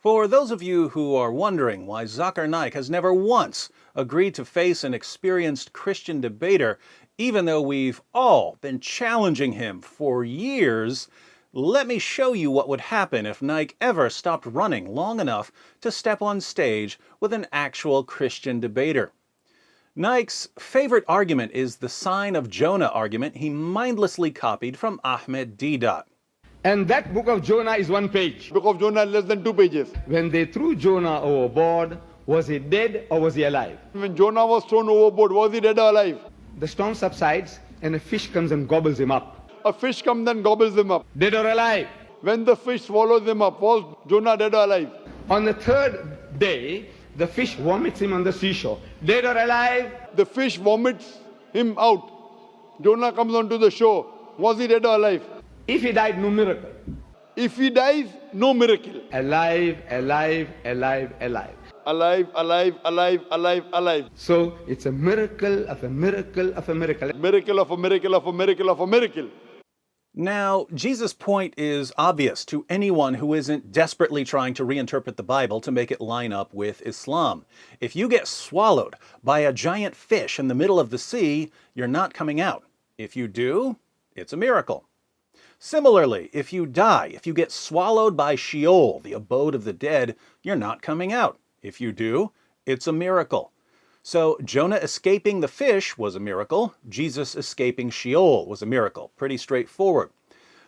For those of you who are wondering why Zakir Naik has never once agreed to face an experienced Christian debater, even though we've all been challenging him for years, let me show you what would happen if Naik ever stopped running long enough to step on stage with an actual Christian debater. Naik's favorite argument is the Sign of Jonah argument he mindlessly copied from Ahmed Deedat. And that book of Jonah is one page. Book of Jonah less than 2 pages. When they threw Jonah overboard, was he dead or was he alive? When Jonah was thrown overboard, was he dead or alive? The storm subsides and a fish comes and gobbles him up. A fish comes and gobbles him up. Dead or alive? When the fish swallows him up, was Jonah dead or alive? On the third day, the fish vomits him on the seashore. Dead or alive? The fish vomits him out. Jonah comes onto the shore. Was he dead or alive? If he died, no miracle. If he dies, no miracle. Alive, alive, alive, alive. Alive, alive, alive, alive, alive. So it's a miracle of a miracle of a miracle. Miracle of a miracle of a miracle of a miracle. Now, Jesus' point is obvious to anyone who isn't desperately trying to reinterpret the Bible to make it line up with Islam. If you get swallowed by a giant fish in the middle of the sea, you're not coming out. If you do, it's a miracle. Similarly, if you die, if you get swallowed by Sheol, the abode of the dead, you're not coming out. If you do, it's a miracle. So Jonah escaping the fish was a miracle. Jesus escaping Sheol was a miracle. Pretty straightforward.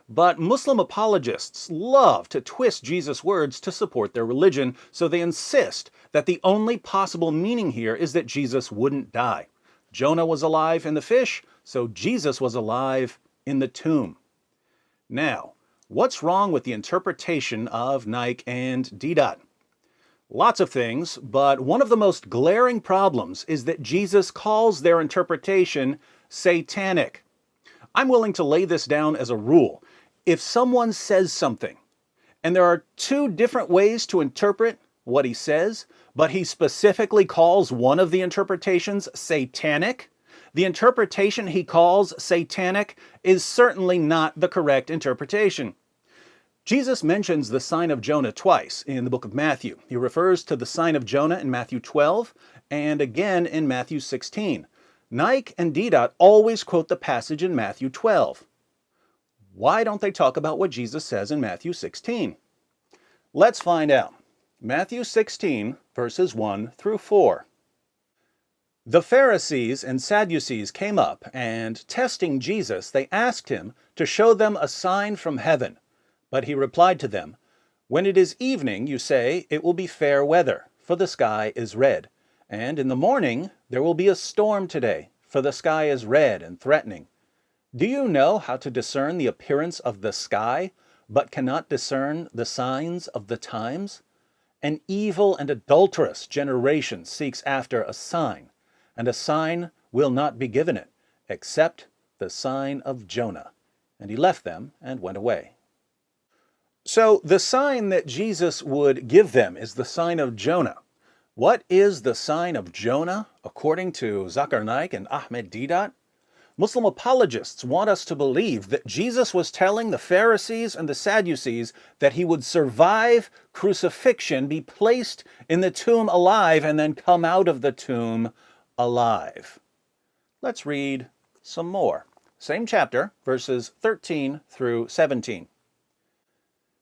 But Muslim apologists love to twist Jesus' words to support their religion, so they insist that the only possible meaning here is that Jesus wouldn't die. Jonah was alive in the fish, so Jesus was alive in the tomb. Now, what's wrong with the interpretation of Naik and Deedat? Lots of things, but one of the most glaring problems is that Jesus calls their interpretation satanic. I'm willing to lay this down as a rule. If someone says something, and there are two different ways to interpret what he says, but he specifically calls one of the interpretations satanic, the interpretation he calls satanic is certainly not the correct interpretation. Jesus mentions the sign of Jonah twice in the book of Matthew. He refers to the sign of Jonah in Matthew 12 and again in Matthew 16. Naik and Deedat always quote the passage in Matthew 12. Why don't they talk about what Jesus says in Matthew 16? Let's find out. Matthew 16, verses 1 through 4. The Pharisees and Sadducees came up, and testing Jesus, they asked him to show them a sign from heaven. But he replied to them, "When it is evening, you say, it will be fair weather, for the sky is red. And in the morning, there will be a storm today, for the sky is red and threatening. Do you know how to discern the appearance of the sky, but cannot discern the signs of the times? An evil and adulterous generation seeks after a sign, and a sign will not be given it, except the sign of Jonah." And he left them and went away. So the sign that Jesus would give them is the sign of Jonah. What is the sign of Jonah, according to Zakir Naik and Ahmed Deedat? Muslim apologists want us to believe that Jesus was telling the Pharisees and the Sadducees that he would survive crucifixion, be placed in the tomb alive, and then come out of the tomb alive. Let's read some more. Same chapter, verses 13 through 17.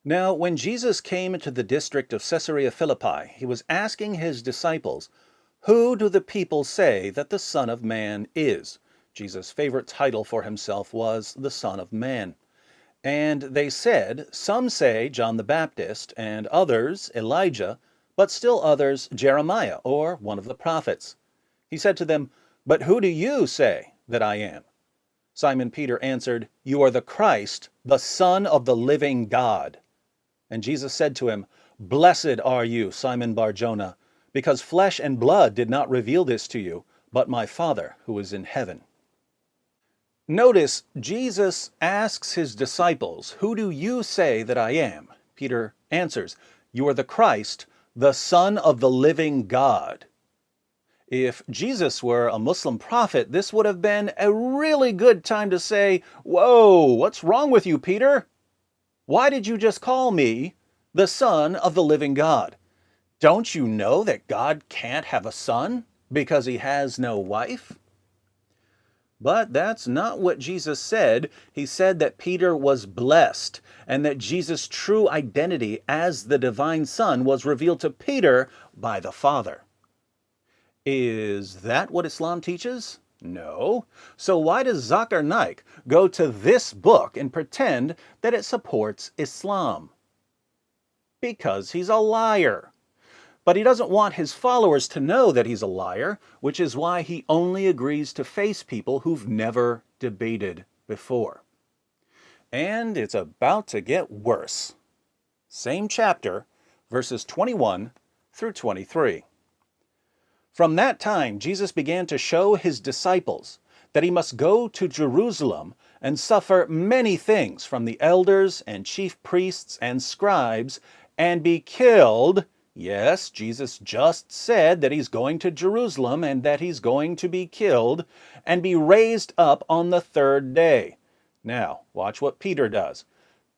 Now, when Jesus came into the district of Caesarea Philippi, he was asking his disciples, "Who do the people say that the Son of Man is?" Jesus' favorite title for himself was the Son of Man. And they said, "Some say John the Baptist, and others Elijah, but still others Jeremiah, or one of the prophets." He said to them, "But who do you say that I am?" Simon Peter answered, "You are the Christ, the Son of the living God." And Jesus said to him, "Blessed are you, Simon Bar-Jonah, because flesh and blood did not reveal this to you, but my Father who is in heaven." Notice, Jesus asks his disciples, "Who do you say that I am?" Peter answers, "You are the Christ, the Son of the living God." If Jesus were a Muslim prophet, this would have been a really good time to say, "Whoa, what's wrong with you, Peter? Why did you just call me the Son of the living God. Don't you know that God can't have a son because he has no wife? But that's not what Jesus said. He said that Peter was blessed and that Jesus' true identity as the divine Son was revealed to Peter by the Father. Is that what Islam teaches? No. So why does Zakir Naik go to this book and pretend that it supports Islam? Because he's a liar. But he doesn't want his followers to know that he's a liar, which is why he only agrees to face people who've never debated before. And it's about to get worse. Same chapter, verses 21 through 23. From that time, Jesus began to show his disciples that he must go to Jerusalem and suffer many things from the elders and chief priests and scribes and be killed. Yes, Jesus just said that he's going to Jerusalem and that he's going to be killed and be raised up on the third day. Now, watch what Peter does.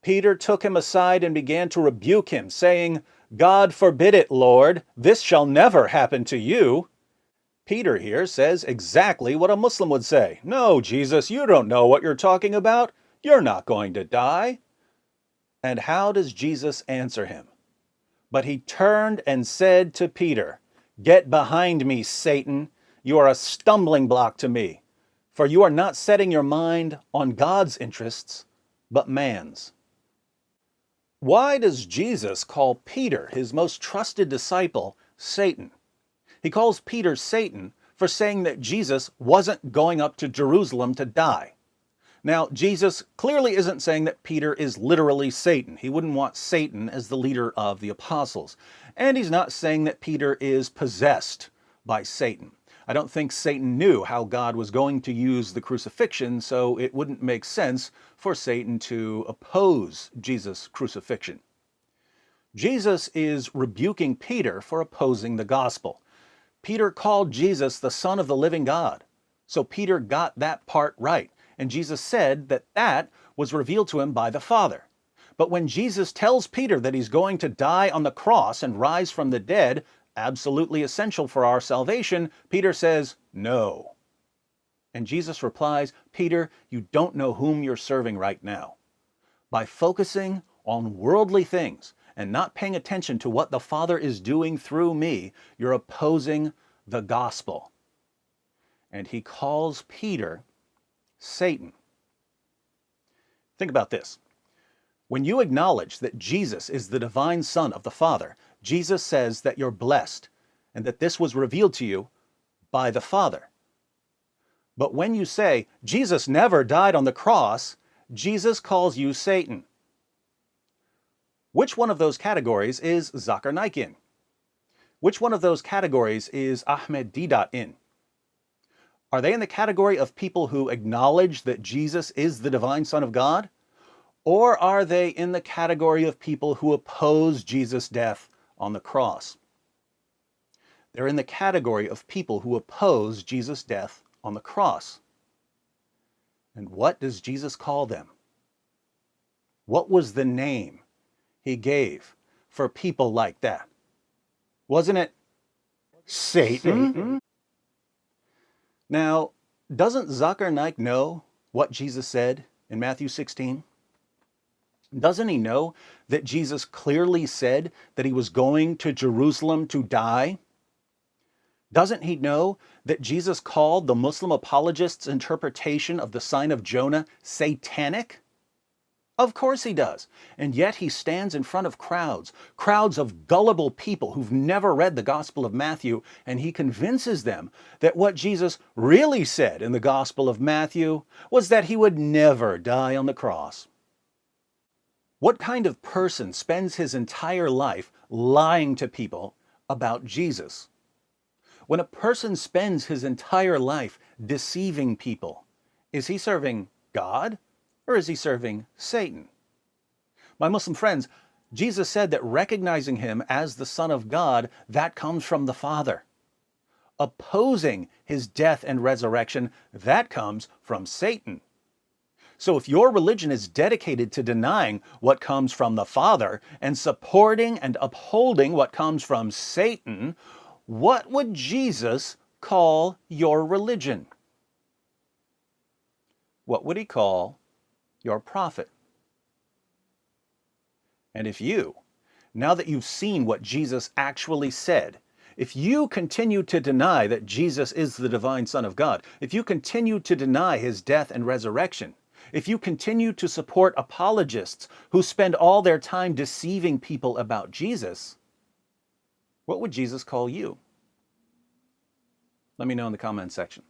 Peter took him aside and began to rebuke him, saying, "God forbid it, Lord, this shall never happen to you." Peter here says exactly what a Muslim would say. "No, Jesus, you don't know what you're talking about. You're not going to die." And how does Jesus answer him? But he turned and said to Peter, "Get behind me, Satan. You are a stumbling block to me, for you are not setting your mind on God's interests, but man's." Why does Jesus call Peter, his most trusted disciple, Satan? He calls Peter Satan for saying that Jesus wasn't going up to Jerusalem to die. Now, Jesus clearly isn't saying that Peter is literally Satan. He wouldn't want Satan as the leader of the apostles. And he's not saying that Peter is possessed by Satan. I don't think Satan knew how God was going to use the crucifixion, so it wouldn't make sense for Satan to oppose Jesus' crucifixion. Jesus is rebuking Peter for opposing the gospel. Peter called Jesus the Son of the living God. So Peter got that part right. And Jesus said that that was revealed to him by the Father. But when Jesus tells Peter that he's going to die on the cross and rise from the dead, absolutely essential for our salvation, Peter says, "No." And Jesus replies, "Peter, you don't know whom you're serving right now. By focusing on worldly things and not paying attention to what the Father is doing through me, you're opposing the gospel." And he calls Peter Satan. Think about this. When you acknowledge that Jesus is the divine Son of the Father, Jesus says that you're blessed and that this was revealed to you by the Father. But when you say, Jesus never died on the cross, Jesus calls you Satan. Which one of those categories is Zakir Naik in? Which one of those categories is Ahmed Deedat in? Are they in the category of people who acknowledge that Jesus is the divine Son of God? Or are they in the category of people who oppose Jesus' death on the cross? They're in the category of people who oppose Jesus' death on the cross. And what does Jesus call them? What was the name he gave for people like that? Wasn't it Satan? Now, doesn't Zakir Naik know what Jesus said in Matthew 16? Doesn't he know that Jesus clearly said that he was going to Jerusalem to die? Doesn't he know that Jesus called the Muslim apologists' interpretation of the sign of Jonah satanic? Of course he does. And yet he stands in front of crowds of gullible people who've never read the Gospel of Matthew, and he convinces them that what Jesus really said in the Gospel of Matthew was that he would never die on the cross. What kind of person spends his entire life lying to people about Jesus? When a person spends his entire life deceiving people, is he serving God? Or is he serving Satan? My Muslim friends, Jesus said that recognizing him as the Son of God, that comes from the Father. Opposing his death and resurrection, that comes from Satan. So if your religion is dedicated to denying what comes from the Father and supporting and upholding what comes from Satan, what would Jesus call your religion? What would he call your prophet? And if you, now that you've seen what Jesus actually said, if you continue to deny that Jesus is the divine Son of God, if you continue to deny his death and resurrection, if you continue to support apologists who spend all their time deceiving people about Jesus, what would Jesus call you? Let me know in the comments section.